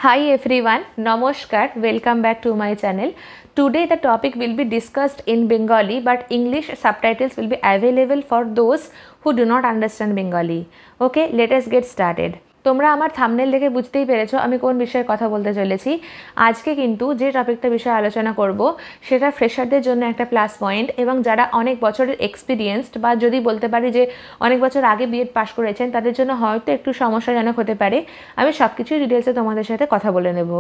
Hi everyone, Namaskar, welcome back to my channel. Today the topic will be discussed in Bengali but English subtitles will be available for those who do not understand Bengali. Okay, let us get started. তোমরা আমার thumbnail দেখে বুঝতেই পেরেছো আমি কোন বিষয়ে কথা বলতে চলেছি। আজকে কিন্তু যে টপিকটা বিষয়ে আলোচনা করব সেটা ফ্রেশারদের জন্য একটা প্লাস পয়েন্ট এবং যারা অনেক বছরের এক্সপিরিয়েন্সড বা যদি বলতে পারি যে অনেক বছর আগে বিএড পাস করেছেন তাদের জন্য হয়তো একটু সমস্যাজনক হতে পারে। আমি সব কিছুই ডিটেলসে তোমাদের সাথে কথা বলে নেব।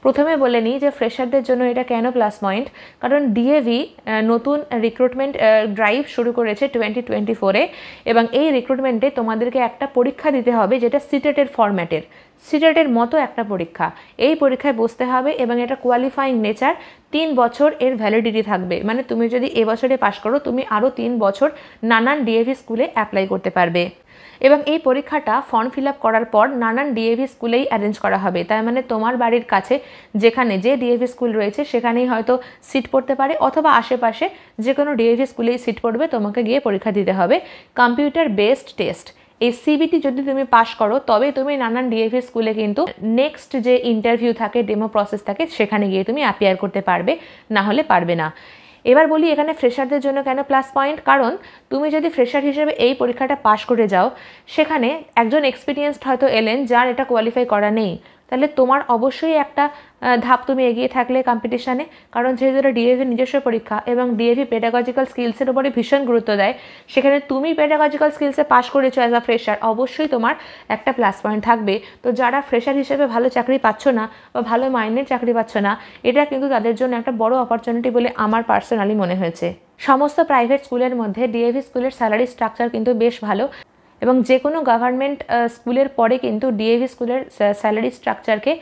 প্রথমে বলে নিই যে ফ্রেশারদের জন্য এটা কেন প্লাস পয়েন্ট, কারণ ডিএভি নতুন রিক্রুটমেন্ট ড্রাইভ শুরু করেছে 2024-এ এবং এই রিক্রুটমেন্টে তোমাদেরকে একটা পরীক্ষা দিতে হবে যেটা সিটেটের ফরম্যাটের সিটেটের মতো একটা পরীক্ষা। এই পরীক্ষায় বসতে হবে এবং এটা কোয়ালিফাইং নেচার, 3 বছর এর ভ্যালিডিটি থাকবে। মানে তুমি যদি এবছরে পাশ করো তুমি আরও 3 বছর নানান ডিএভি স্কুলে অ্যাপ্লাই করতে পারবে এবং এই পরীক্ষাটা ফর্ম ফিল আপ করার পর নানান ডিএভি স্কুলেই অ্যারেঞ্জ করা হবে। তাই মানে তোমার বাড়ির কাছে যেখানে যে ডিএভি স্কুল রয়েছে সেখানেই হয়তো সিট পড়তে পারে অথবা আশেপাশে যে কোনো ডিএভি স্কুলেই সিট পড়বে, তোমাকে গিয়ে পরীক্ষা দিতে হবে। কম্পিউটার বেসড টেস্ট, এই সিবিটি যদি তুমি পাস করো তবে তুমি নানান ডিএভি স্কুলে কিন্তু নেক্সট যে ইন্টারভিউ থাকে, ডেমো প্রসেস থাকে, সেখানে গিয়ে তুমি অ্যাপিয়ার করতে পারবে, না হলে পারবে না। এবার বলি এখানে ফ্রেশারদের জন্য কেন প্লাস পয়েন্ট, কারণ তুমি যদি ফ্রেশার হিসেবে এই পরীক্ষাটা পাস করে যাও সেখানে একজন এক্সপিরিয়েন্সড হয়তো এলেন যার এটা কোয়ালিফাই করা নেই, তাহলে তোমার অবশ্যই একটা ধাপ তুমি এগিয়ে থাকলে কম্পিটিশানে, কারণ যেহেতু এটা ডিএভি নিজস্ব পরীক্ষা এবং ডিএভি পেডাগজিক্যাল স্কিলসের উপরে ভীষণ গুরুত্ব দেয়, সেখানে তুমি পেডাগজিক্যাল স্কিলসে পাস করেছো অ্যাজ আ ফ্রেশার, অবশ্যই তোমার একটা প্লাস পয়েন্ট থাকবে। তো যারা ফ্রেশার হিসেবে ভালো চাকরি পাচ্ছ না বা ভালো মাইনের চাকরি পাচ্ছ না, এটা কিন্তু তাদের জন্য একটা বড় অপরচুনিটি বলে আমার পার্সোনালি মনে হয়েছে। সমস্ত প্রাইভেট স্কুলের মধ্যে ডিএভি স্কুলের স্যালারি স্ট্রাকচার কিন্তু বেশ ভালো এবং যে কোনো গভর্নমেন্ট স্কুলের পরে কিন্তু ডিএভি স্কুলের স্যালারি স্ট্রাকচারকে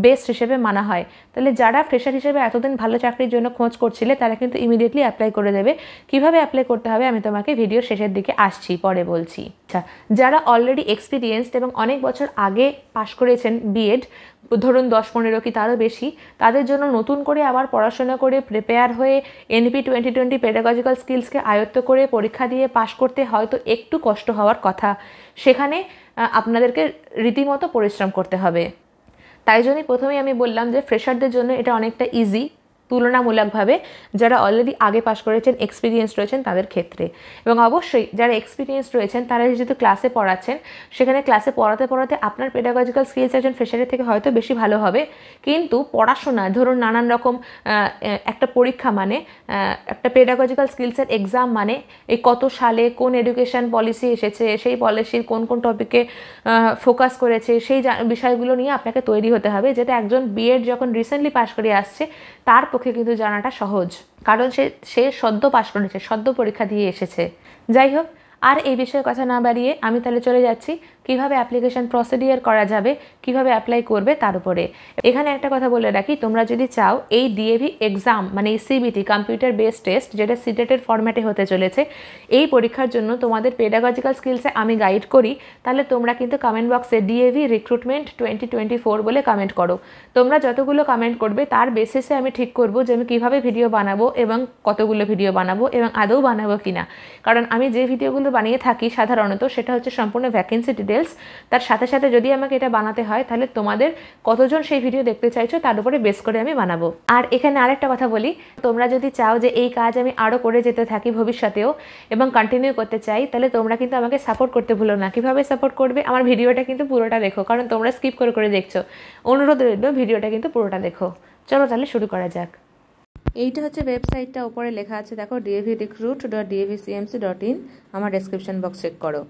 বেস্ট হিসেবে মানা হয়। তাহলে যারা ফ্রেশার হিসেবে এতদিন ভালো চাকরির জন্য খোঁজ করছিলে তারা কিন্তু ইমিডিয়েটলি অ্যাপ্লাই করে দেবে। কিভাবে অ্যাপ্লাই করতে হবে আমি তোমাকে ভিডিওর শেষের দিকে আসছি, পরে বলছি। আচ্ছা, যারা অলরেডি এক্সপিরিয়েন্সড এবং অনেক বছর আগে পাশ করেছেন বিএড, ধরুন 10-15 কি তারও বেশি, তাদের জন্য নতুন করে আবার পড়াশোনা করে প্রিপেয়ার হয়ে এনপি 2020 পেডাগজিক্যাল স্কিলসকে আয়ত্ত করে পরীক্ষা দিয়ে পাশ করতে হয়তো একটু কষ্ট হওয়ার কথা, সেখানে আপনাদেরকে রীতিমতো পরিশ্রম করতে হবে। তাই জন্যই প্রথমেই আমি বললাম যে ফ্রেশারদের জন্য এটা অনেকটা ইজি তুলনামূলকভাবে যারা অলরেডি আগে পাস করেছেন, এক্সপিরিয়েন্স রয়েছেন তাদের ক্ষেত্রে। এবং অবশ্যই যারা এক্সপিরিয়েন্স রয়েছেন তারা যেহেতু ক্লাসে পড়াচ্ছেন, সেখানে ক্লাসে পড়াতে পড়াতে আপনার পেডাগজিক্যাল স্কিলস একজন ফ্রেশারের থেকে হয়তো বেশি ভালো হবে, কিন্তু পড়াশোনা ধরুন নানান রকম একটা পরীক্ষা মানে একটা পেডাগজিক্যাল স্কিলসের এক্সাম মানে এই কত সালে কোন এডুকেশন পলিসি এসেছে, সেই পলিসির কোন কোন টপিকে ফোকাস করেছে, সেই বিষয়গুলো নিয়ে আপনাকে তৈরি হতে হবে, যেটা একজন বিএড যখন রিসেন্টলি পাস করে আসছে তার পক্ষে কিন্তু জানাটা সহজ, কারণ সে সদ্য পাস করেছে, সদ্য পরীক্ষা দিয়ে এসেছে। যাই হোক, আর এই বিষয়ে কথা না বাড়িয়ে আমি তাহলে চলে যাচ্ছি কিভাবে অ্যাপ্লিকেশন প্রসিডিওর করা যাবে, কিভাবে অ্যাপ্লাই করবে তার উপরে। এখানে একটা কথা বলে রাখি, তোমরা যদি চাও এই ডিএভি এক্সাম মানে এই সিবিটি কম্পিউটার বেসড টেস্ট যেটা সিটেটের ফরম্যাটে হতে চলেছে, এই পরীক্ষার জন্য তোমাদের পেডাগজিক্যাল স্কিলসে আমি গাইড করি, তাহলে তোমরা কিন্তু কমেন্ট বক্সে ডিএভি রিক্রুটমেন্ট 2024 বলে কমেন্ট করো। তোমরা যতগুলো কমেন্ট করবে তার বেসিসে আমি ঠিক করব যে আমি কীভাবে ভিডিও বানাবো এবং কতগুলো ভিডিও বানাবো এবং আদৌ বানাবো কিনা, কারণ আমি যে ভিডিওগুলো বানিয়ে থাকি সাধারণত সেটা হচ্ছে সম্পূর্ণ ভ্যাকেন্সি ডিটেলস, তার সাথে সাথে যদি আমাকে এটা বানাতে হয় তাহলে তোমাদের কতজন সেই ভিডিও দেখতে চাইছো তার উপরে বেস করে আমি বানাবো। আর এখানে আরেকটা কথা বলি, তোমরা যদি চাও যে এই কাজ আমি আরও করে যেতে থাকি ভবিষ্যতেও এবং কন্টিনিউ করতে চাই, তাহলে তোমরা কিন্তু আমাকে সাপোর্ট করতে ভুলো না। কীভাবে সাপোর্ট করবে, আমার ভিডিওটা কিন্তু পুরোটা দেখো, কারণ তোমরা স্কিপ করে করে দেখছো। অনুরোধ রইল ভিডিওটা কিন্তু পুরোটা দেখো। চলো তাহলে শুরু করা যাক। এইটা হচ্ছে ওয়েবসাইটটা, উপরে লেখা আছে দেখো devrecruit.devcmc.in, আমার ডেসক্রিপশন বক্স চেক করো।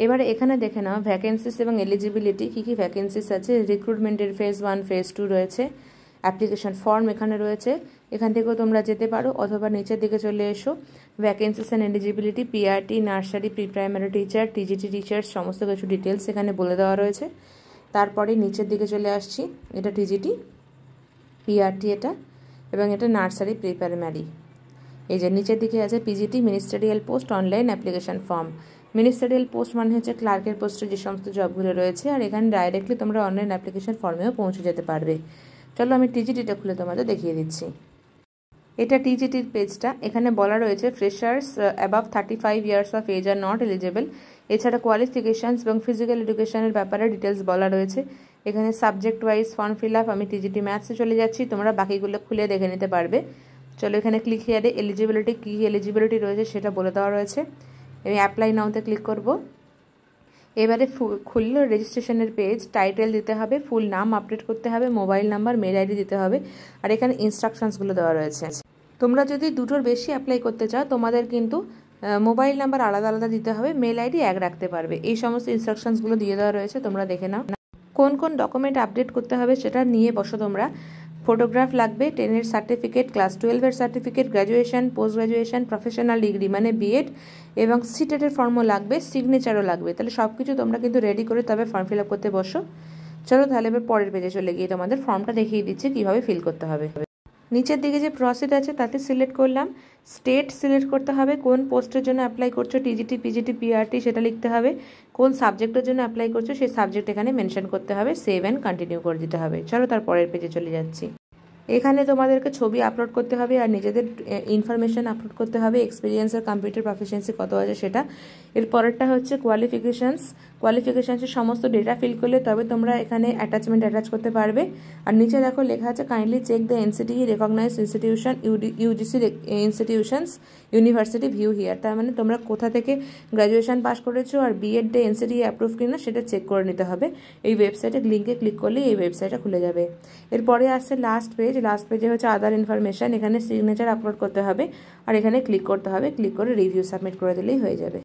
এবারে এখানে দেখে নাও ভ্যাকেন্সিস এবং এলিজিবিলিটি, কী কী ভ্যাকেন্সিস আছে। রিক্রুটমেন্টের ফেজ 1, ফেজ 2 রয়েছে, অ্যাপ্লিকেশন ফর্ম এখানে রয়েছে, এখান থেকেও তোমরা যেতে পারো অথবা নিচের দিকে চলে এসো। Vacancies and eligibility, PRT, nursery, pre primary teacher, TGT teachers, সমস্ত কিছু ডিটেলস এখানে বলে দেওয়া রয়েছে। তারপরে নিচের দিকে চলে আসছি, এটা টিজিটি, পিআরটি এটা, এবং এটা নার্সারি প্রি প্রাইমারি। এই যে নিচের দিকে আছে PGT, ministerial post, online application form. Ministerial post মানে হচ্ছে ক্লার্কের পোস্টে যে সমস্ত জবগুলো রয়েছে, আর এখানে ডাইরেক্টলি তোমরা অনলাইন অ্যাপ্লিকেশন ফর্মেও পৌঁছে যেতে পারবে। চলো আমি টিজিটিটা খুলে তোমাদের দেখিয়ে দিচ্ছি। এটা টিজিটির পেজটা, এখানে বলা রয়েছে freshers above 35 years of age আর নট এলিজেবল। এছাড়া কোয়ালিফিকেশানস এবং ফিজিক্যাল এডুকেশনের ব্যাপারে ডিটেলস বলা রয়েছে। এখানে subject wise form fill up, আমি টিজিটি ম্যাথসে চলে যাচ্ছি, তোমরা বাকিগুলো খুলে দেখে নিতে পারবে। চলো এখানে ক্লিক হিয়ারে এলিজিবিলিটি, কী এলিজিবিলিটি রয়েছে সেটা বলে দেওয়া রয়েছে। আমি অ্যাপ্লাই নাওতে ক্লিক করব। এবারে খুললো রেজিস্ট্রেশনের পেজ, টাইটেল দিতে হবে, ফুল নাম আপডেট করতে হবে, মোবাইল নাম্বার, মেল আইডি দিতে হবে, আর এখানে ইনস্ট্রাকশনসগুলো দেওয়া রয়েছে। তোমরা যদি দুটোর বেশি অ্যাপ্লাই করতে চাও তোমাদের কিন্তু মোবাইল নাম্বার আলাদা আলাদা দিতে হবে, মেল আইডি এক রাখতে পারবে। এই সমস্ত ইনস্ট্রাকশনসগুলো দিয়ে দেওয়া রয়েছে, তোমরা দেখে নাও। কোন কোন ডকুমেন্ট আপডেট করতে হবে সেটা নিয়ে বসো তোমরা। ফটোগ্রাফ লাগবে, 10-এর সার্টিফিকেট, ক্লাস 12-এর certificate, graduation, post graduation, professional degree মানে বিএড, এবং সিটেটের ফর্মও লাগবে, সিগনেচারও লাগবে। তাহলে সব কিছু তোমরা কিন্তু রেডি করে তবে ফর্ম ফিল আপ করতে বসো। চলো তাহলে এবার পরের পেজে চলে গিয়ে তোমাদের ফর্মটা দেখিয়ে দিচ্ছি কীভাবে ফিল করতে হবে। নিচের দিকে যে প্রসিড আছে তাতে সিলেক্ট করলাম, স্টেট সিলেক্ট করতে হবে, কোন পোস্টের জন্য অ্যাপ্লাই করছো, টিজিটি, পিজিটি, পিআরটি সেটা লিখতে হবে, কোন সাবজেক্টের জন্য অ্যাপ্লাই করছো সেই সাবজেক্ট এখানে মেনশন করতে হবে, সেভ অ্যান্ড কন্টিনিউ করে দিতে হবে। চলো তার পরের পেজে চলে যাচ্ছি। এখানে তোমাদেরকে ছবি আপলোড করতে হবে আর নিজেদের ইনফরমেশান আপলোড করতে হবে, এক্সপিরিয়েন্স আর কম্পিউটার প্রফিসিয়েন্সি কত আছে সেটা। এর পরেরটা হচ্ছে কোয়ালিফিকেশানসের সমস্ত ডেটা ফিল করলে তবে তোমরা এখানে অ্যাটাচমেন্ট অ্যাটাচ করতে পারবে। আর নিচে দেখো লেখা আছে kindly check the NCTE recognised institution UGC institutions university view here. তার মানে তোমরা কোথা থেকে গ্র্যাজুয়েশন পাস করেছো আর বিএড ডে এনসিটিই অ্যাপ্রুভ কিনা সেটা চেক করে নিতে হবে। এই ওয়েবসাইটের লিঙ্কে ক্লিক করলেই এই ওয়েবসাইটটা খুলে যাবে। এরপরে আসছে লাস্ট পেজে হচ্ছে আদার ইনফরমেশান, এখানে সিগনেচার আপলোড করতে হবে আর এখানে ক্লিক করতে হবে, ক্লিক করে রিভিউ সাবমিট করে দিলেই হয়ে যাবে।